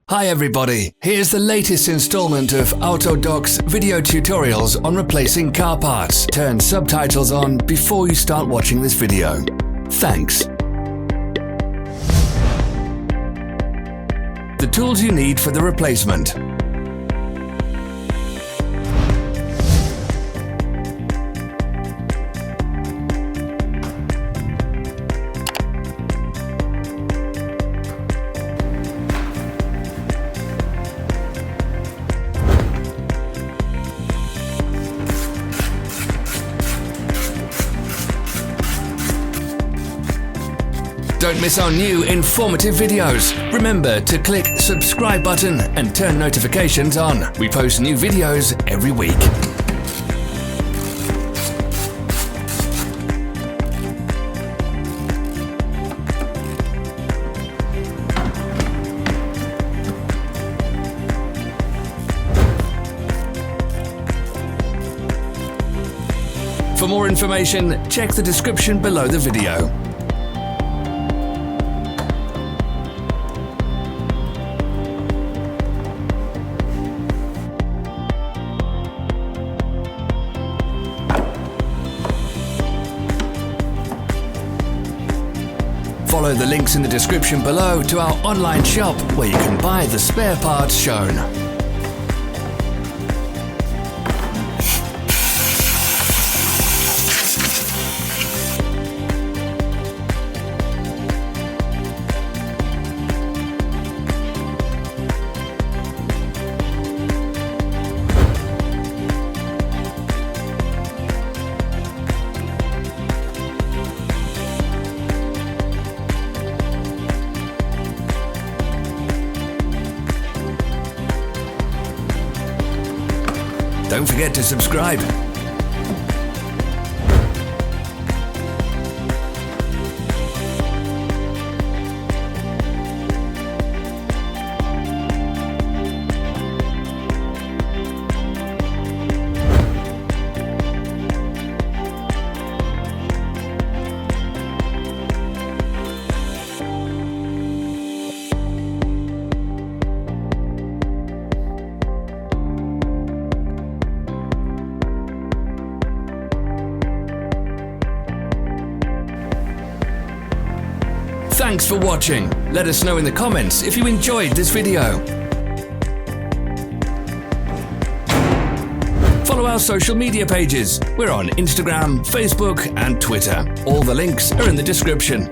Hi everybody, here's the latest installment of Autodoc's video tutorials on replacing car parts. Turn subtitles on before you start watching this video. Thanks. The tools you need for the replacement. Don't miss our new informative videos. Remember to click subscribe button and turn notifications on. We post new videos every week. For more information, check the description below the video. Follow the links in the description below to our online shop where you can buy the spare parts shown. Don't forget to subscribe. Thanks for watching. Let us know in the comments if you enjoyed this video. Follow our social media pages. We're on Instagram, Facebook and Twitter. All the links are in the description.